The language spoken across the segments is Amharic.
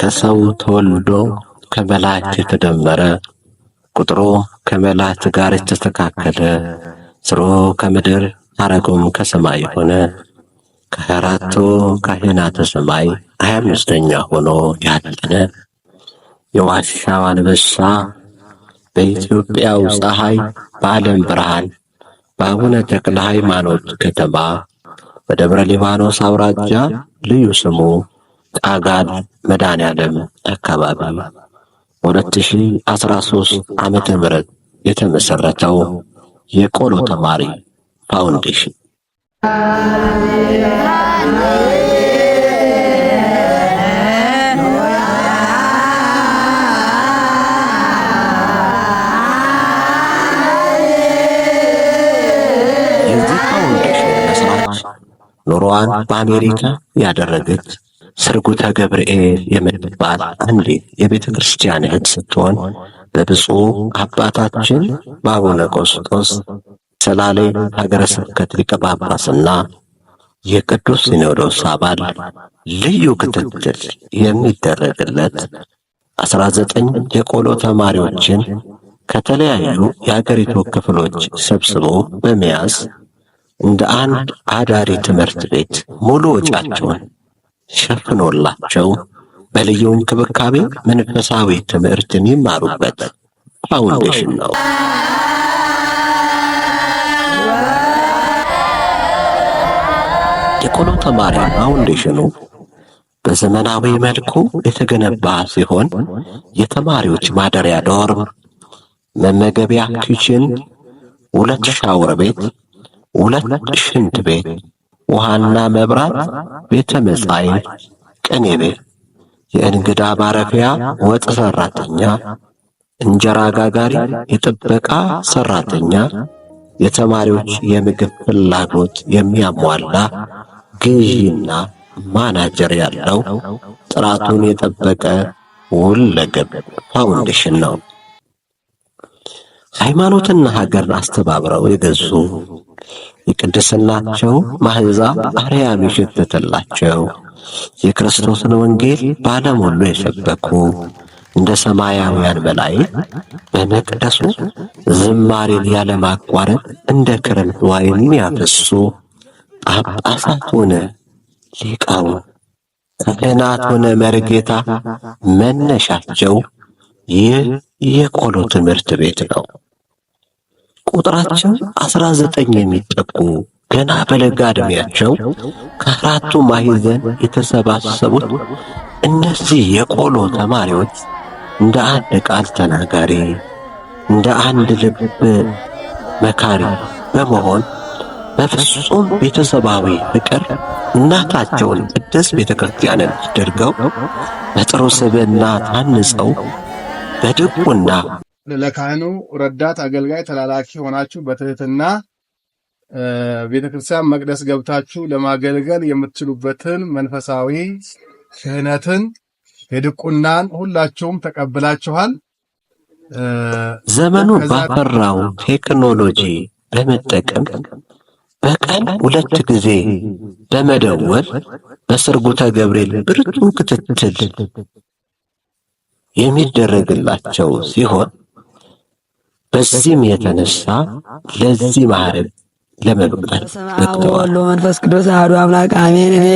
ከሰው ተወልዶ ከመላእክት የተደመረ ቁጥሩ ከመላእክት ጋር የተስተካከለ ስሩ ከምድር አረጉም ከሰማይ ሆነ ከአራቱ ካህናተ ሰማይ 25ኛ ሆኖ ያለነ የዋሻው አንበሳ በኢትዮጵያው ፀሐይ በዓለም ብርሃን በአቡነ ተክለ ሃይማኖት ከተማ በደብረ ሊባኖስ አውራጃ ልዩ ስሙ ቃጋል መድኃኔዓለም አካባቢ 2013 ዓመተ ምህረት የተመሰረተው የቆሎ ተማሪ ፋውንዴሽን ኑሮዋን በአሜሪካ ያደረገች ስርጉተ ገብርኤል የምትባል አንዲት የቤተ ክርስቲያን እህት ስትሆን በብፁዕ አባታችን በአቡነ ቆስጦስ ሰላሌ ሀገረ ስብከት ሊቀ ጳጳስና የቅዱስ ሲኖዶስ አባል ልዩ ክትትል የሚደረግለት 19 የቆሎ ተማሪዎችን ከተለያዩ የአገሪቱ ክፍሎች ሰብስቦ በመያዝ እንደ አንድ አዳሪ ትምህርት ቤት ሙሉ ወጪያቸውን ሸፍኖላቸው በልዩ እንክብካቤ መንፈሳዊ ትምህርት የሚማሩበት ፋውንዴሽን ነው። የቆሎ ተማሪ ፋውንዴሽኑ በዘመናዊ መልኩ የተገነባ ሲሆን የተማሪዎች ማደሪያ ዶርም፣ መመገቢያ ኪችን፣ 2 ሻወር ቤት፣ 2 ሽንት ቤት፣ ውሃና መብራት፣ ቤተ መጻሕፍት፣ ቅኔ ቤት፣ የእንግዳ ማረፊያ፣ ወጥ ሰራተኛ፣ እንጀራ ጋጋሪ፣ የጥበቃ ሰራተኛ፣ የተማሪዎች የምግብ ፍላጎት የሚያሟላ ገዢና ማናጀር ያለው ጥራቱን የጠበቀ ሁለገብ ፋውንዴሽን ነው። ሃይማኖትና ሀገርን አስተባብረው የገዙ የቅድስናቸው ማህዛብ አርያም የሸተተላቸው የክርስቶስን ወንጌል በዓለም ሁሉ የሰበኩ እንደ ሰማያውያን መላእክት በመቅደሱ ዝማሬን ያለማቋረጥ እንደ ክረምት ውሃ የሚያፈሱ ጳጳሳት ሆነ ሊቃውንት፣ ካህናት ሆነ መርጌታ መነሻቸው ይህ የቆሎ ትምህርት ቤት ነው። ቁጥራቸው 19 የሚጠጉ ገና በለጋ ዕድሜያቸው ከአራቱ ማዕዘን የተሰባሰቡት እነዚህ የቆሎ ተማሪዎች እንደ አንድ ቃል ተናጋሪ፣ እንደ አንድ ልብ መካሪ በመሆን በፍጹም ቤተሰባዊ ፍቅር እናታቸውን ቅድስት ቤተ ክርስቲያንን አድርገው በጥሩ ስብዕና ታንጸው በድቁና ለካህኑ ረዳት አገልጋይ ተላላኪ ሆናችሁ በትህትና ቤተክርስቲያን መቅደስ ገብታችሁ ለማገልገል የምትችሉበትን መንፈሳዊ ክህነትን የድቁናን ሁላችሁም ተቀብላችኋል። ዘመኑ ባፈራው ቴክኖሎጂ በመጠቀም በቀን 2 ጊዜ በመደወል በስርጉተ ገብርኤል ብርቱ ክትትል የሚደረግላቸው ሲሆን በዚህም የተነሳ ለዚህ ማዕረግ ለመብቃት በቅተዋል። መንፈስ ቅዱስ አሐዱ አምላክ አሜን። እኔ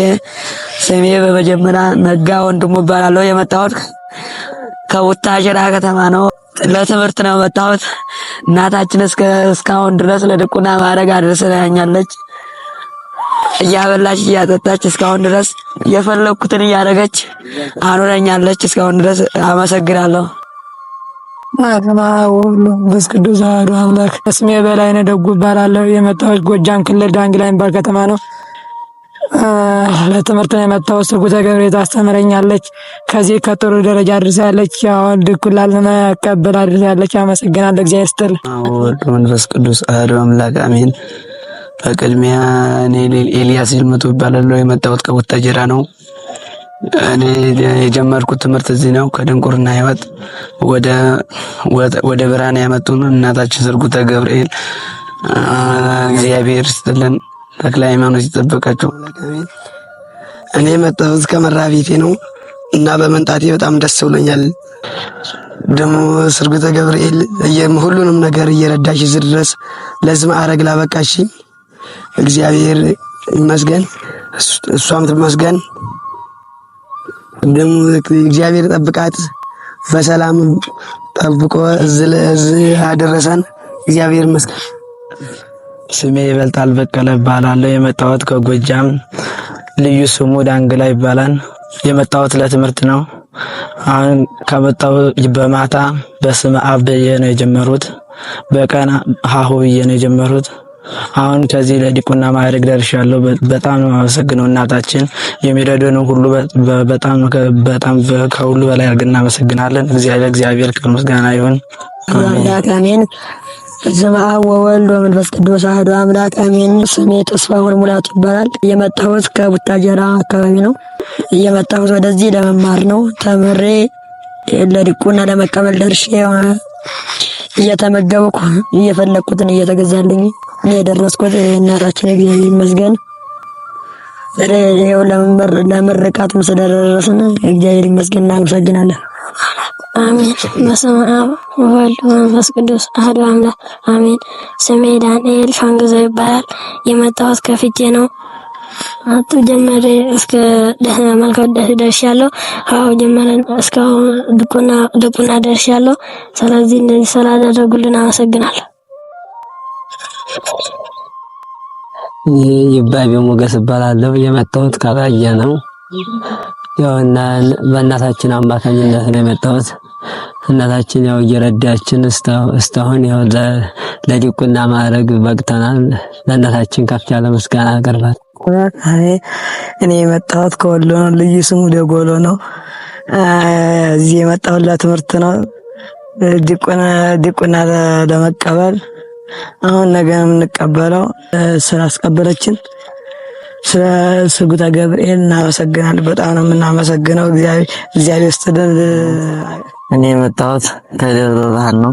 ስሜ በመጀመሪያ ነጋ ወንድሙ እባላለሁ። የመጣሁት ከቡታጅራ ከተማ ነው። ለትምህርት ነው የመጣሁት። እናታችን እስካሁን ድረስ ለድቁና ማዕረግ አድርሳኛለች። እያበላች እያጠጣች እስካሁን ድረስ የፈለኩትን እያደረገች አኖረኛለች። እስካሁን ድረስ አመሰግናለሁ። መንፈስ ቅዱስ አሐዱ አምላክ። ስሜ በላይነህ ደጉ እባላለሁ። የመጣሁት ጎጃም ክልል ዳንግላ የሚባል ከተማ ነው። ለትምህርት ነው የመጣሁት። ስርጉተ ገብርኤል ታስተምረኛለች። ከዚህ ከጥሩ ደረጃ አድርሳለች። አሁን ድኩላ ለመቀበል አድርሳለች። አመሰግናለሁ። እግዚአብሔር ይስጥልኝ። ወልድ መንፈስ ቅዱስ አሐዱ አምላክ አሜን። በቅድሚያ እኔ ኤልያስ ይልመቱ እባላለሁ። የመጣሁት ከቡታጅራ ነው። እኔ የጀመርኩት ትምህርት እዚህ ነው። ከድንቁርና ሕይወት ወደ ብርሃን ያመጡን እናታችን ስርጉተ ገብርኤል እግዚአብሔር ይስጥልን። ተክለ ሃይማኖት ይጠበቃቸው። እኔ የመጣሁት ከመራቤቴ ነው። እና በመንጣቴ በጣም ደስ ብሎኛል። ደግሞ ስርጉተ ገብርኤል ሁሉንም ነገር እየረዳሽ እዚህ ድረስ ለዚህ ማዕረግ ላበቃሽ እግዚአብሔር ይመስገን፣ እሷም ትመስገን። ደግሞ እግዚአብሔር ጠብቃት፣ በሰላም ጠብቆ እዚህ አደረሰን። እግዚአብሔር ይመስገን። ስሜ ይበልጣል በቀለ እባላለሁ። የመጣሁት ከጎጃም ልዩ ስሙ ዳንግላ ይባላል። የመጣሁት ለትምህርት ነው። አሁን ከመጣሁ በማታ በስመ አብ ብዬ ነው የጀመሩት። በቀን ሀሁ ብዬ ነው የጀመሩት። አሁን ከዚህ ለዲቁና ማዕረግ ደርሻለሁ። በጣም ነው የማመሰግነው። እናታችን የሚረዱን ሁሉ በጣም ከሁሉ በላይ አድርገን እናመሰግናለን። እግዚአብሔር ከምስጋና ይሁን። አሜን። በስመ አብ ወወልድ ወመንፈስ ቅዱስ አሐዱ አምላክ አሜን። ስሜ ተስፋሁን ሙላቱ ይባላል። የመጣሁት ከቡታጀራ አካባቢ ነው። የመጣሁት ወደዚህ ለመማር ነው። ተምሬ ለዲቁና ለመቀበል ደርሼ እየተመገብኩ እየፈለኩትን እየተገዛልኝ የደረስኩት እናታችን እግዚአብሔር ይመስገን። ይኸው ለምርቃቱም ስለደረስን እግዚአብሔር ይመስገን፣ እናመሰግናለን። አሜን። በስመ አብ ወወልድ ወመንፈስ ቅዱስ አሐዱ አምላክ አሜን። ስሜ ዳንኤል ሻንግዛው ይባላል። የመጣሁት ከፍቼ ነው። አቶ ጀመረ እስከ መልከ ውዳሴ ደርሻለሁ። አዎ ጀመረን እስካሁን ድቁና ደርሻለሁ። ስለዚህ እንደዚህ ስላደረጉልን አመሰግናለሁ። ይባቤ ሞገስ እባላለሁ። የመጣሁት ከራያ ነው። ያው በእናታችን አማካኝነት ነው የመጣሁት። እናታችን ያው እየረዳችን እስካሁን ያው ለዲቁና ማዕረግ በቅተናል። ለእናታችን ከፍ ያለ ምስጋና አቀርባለሁ። እኔ የመጣሁት ከወሎ ነው። ልዩ ስሙ ደጎሎ ነው። እዚህ የመጣሁት ለትምህርት ነው፣ ዲቁና ለመቀበል። አሁን ነገ የምንቀበለው ስላስቀበለችን ስለ ስርጉተ ገብርኤል እናመሰግናለን። በጣም ነው የምናመሰግነው። እግዚአብሔር ይስጥልን። እኔ የመጣሁት ከደብረ ብርሃን ነው።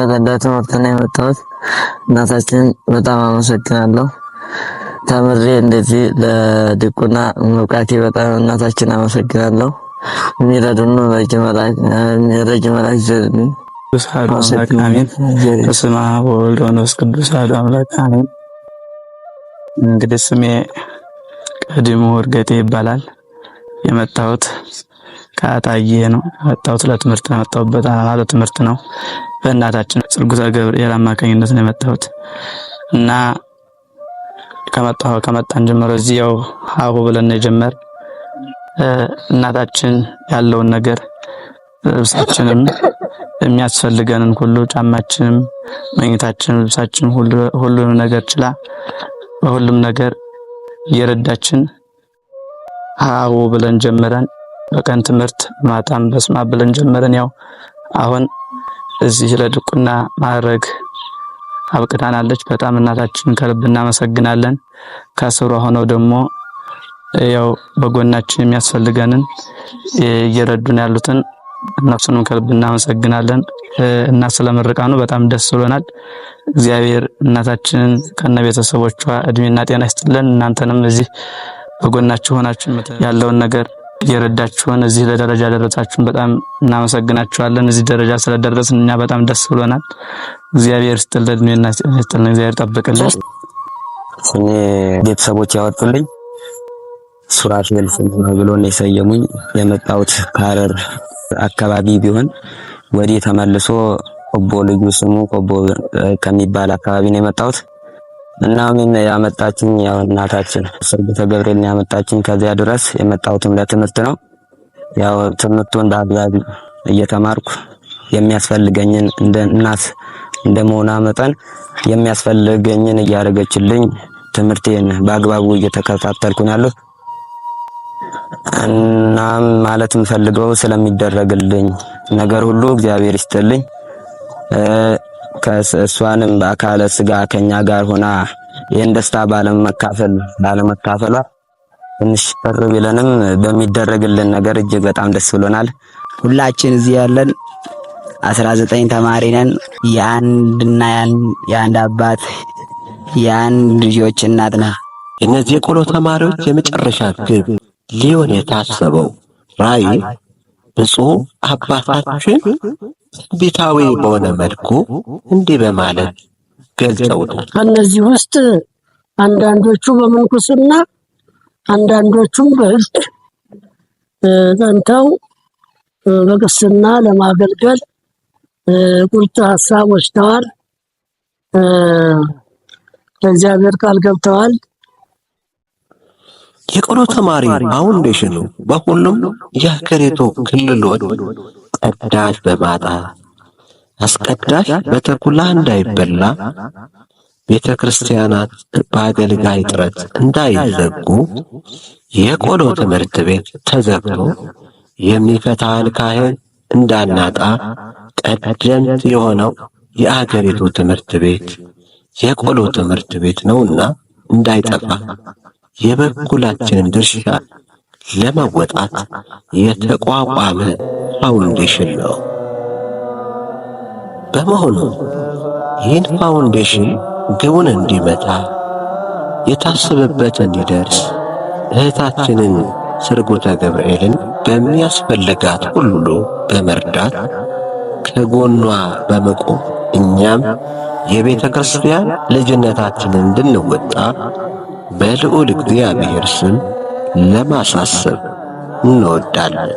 በትምህርት ነው የመጣሁት። እናታችን በጣም አመሰግናለሁ። ተምሬ እንደዚህ ለዲቁና መብቃቴ በጣም እናታችን አመሰግናለሁ። የሚረዱን ረጅም መላክ ዘርግን አሐዱ አምላክ አሜን። በስመ አብ ወወልድ ወመንፈስ ቅዱስ አሐዱ አምላክ አሜን። እንግዲህ ስሜ ቀድሞ እርገጤ ይባላል። የመጣሁት ከአጣዬ ነው። የመጣሁት ለትምህርት ነው። የመጣሁበት ዓላማ ለትምህርት ነው። በእናታችን ስርጉተ ገብርኤል አማካኝነት ነው የመጣሁት እና ከመጣን ጀምሮ እዚህ ያው ሀሁ ብለን ነው የጀመር። እናታችን ያለውን ነገር ልብሳችንም የሚያስፈልገንን ሁሉ ጫማችንም፣ መኝታችንም፣ ልብሳችንም ሁሉንም ነገር ችላ በሁሉም ነገር እየረዳችን ሀሁ ብለን ጀምረን በቀን ትምህርት ማታም በስመ አብ ብለን ጀምረን ያው አሁን እዚህ ለዲቁና ማዕረግ አብቅታናለች። በጣም እናታችን ከልብ እናመሰግናለን። ከስሯ ሆነው ደግሞ ያው በጎናችን የሚያስፈልገንን እየረዱን ያሉትን እነሱንም ከልብ እናመሰግናለን እና ስለምርቃኑ በጣም ደስ ብሎናል። እግዚአብሔር እናታችንን ከነ ቤተሰቦቿ እድሜና ጤና ይስጥልን። እናንተንም እዚህ በጎናችሁ ሆናችሁ ያለውን ነገር እየረዳችሁን እዚህ ለደረጃ ደረሳችሁን በጣም እናመሰግናችኋለን። እዚህ ደረጃ ስለደረስን እኛ በጣም ደስ ብሎናል። እግዚአብሔር ይስጥልን፣ እድሜና ጤና ይስጥልን። እግዚአብሔር ይጠብቅልን። ስሜ ቤተሰቦች ያወጡልኝ ሱራፌል ነው ብሎ ነው የሰየሙኝ። የመጣሁት ከሐረር አካባቢ ቢሆን ወዲህ ተመልሶ ቆቦ ልዩ ስሙ ቆቦ ከሚባል አካባቢ ነው የመጣሁት እና ምን ያመጣችኝ ያው እናታችን ስርጉተ ገብርኤል ያመጣችኝ። ከዚያ ድረስ የመጣሁትም ለትምህርት ነው። ያው ትምህርቱን በአግባቡ እየተማርኩ የሚያስፈልገኝን እንደ እናት እንደመሆኗ መጠን የሚያስፈልገኝን እያደረገችልኝ ትምህርቴን በአግባቡ እየተከታተልኩ ነው ያለሁት። እናም ማለት የምፈልገው ስለሚደረግልኝ ነገር ሁሉ እግዚአብሔር ይስጥልኝ። ከእሷንም በአካለ ስጋ ከኛ ጋር ሆና ይህን ደስታ ባለመካፈሏ ትንሽ ቅር ቢለንም በሚደረግልን ነገር እጅግ በጣም ደስ ብሎናል። ሁላችን እዚህ ያለን 19 ተማሪ ነን። የአንድ አባት የአንድ ልጆች እናት ነን። እነዚህ የቆሎ ተማሪዎች የመጨረሻ ግብ ሊሆን የታሰበው ራእይ ብፁዕ አባታችን ትንቢታዊ በሆነ መልኩ እንዲህ በማለት ገልጸውታል። ከእነዚህ ውስጥ አንዳንዶቹ በምንኩስና አንዳንዶቹም በሕግ ጸንተው በቅስና ለማገልገል ቁርጥ ሀሳብ ወስደዋል። ለእግዚአብሔር ቃል ገብተዋል። የቆሎ ተማሪ ፋውንዴሽኑ በሁሉም የሀገሪቱ ክልሎች ቀዳሽ በማጣት አስቀዳሽ በተኩላ እንዳይበላ ቤተ ክርስቲያናት በአገልጋይ እጥረት እንዳይዘጉ የቆሎ ትምህርት ቤት ተዘግቶ የሚፈታን ካህን እንዳናጣ ቀደምት የሆነው የአገሪቱ ትምህርት ቤት የቆሎ ትምህርት ቤት ነውና እንዳይጠፋ የበኩላችንን ድርሻ ለመወጣት የተቋቋመ ፋውንዴሽን ነው። በመሆኑ ይህን ፋውንዴሽን ግቡን እንዲመታ የታሰበበት እንዲደርስ እህታችንን ስርጉተ ገብርኤልን በሚያስፈልጋት ሁሉ በመርዳት ከጎኗ በመቆም እኛም የቤተ ክርስቲያን ልጅነታችንን እንድንወጣ በልዑል እግዚአብሔር ስም ለማሳሰብ እንወዳለን።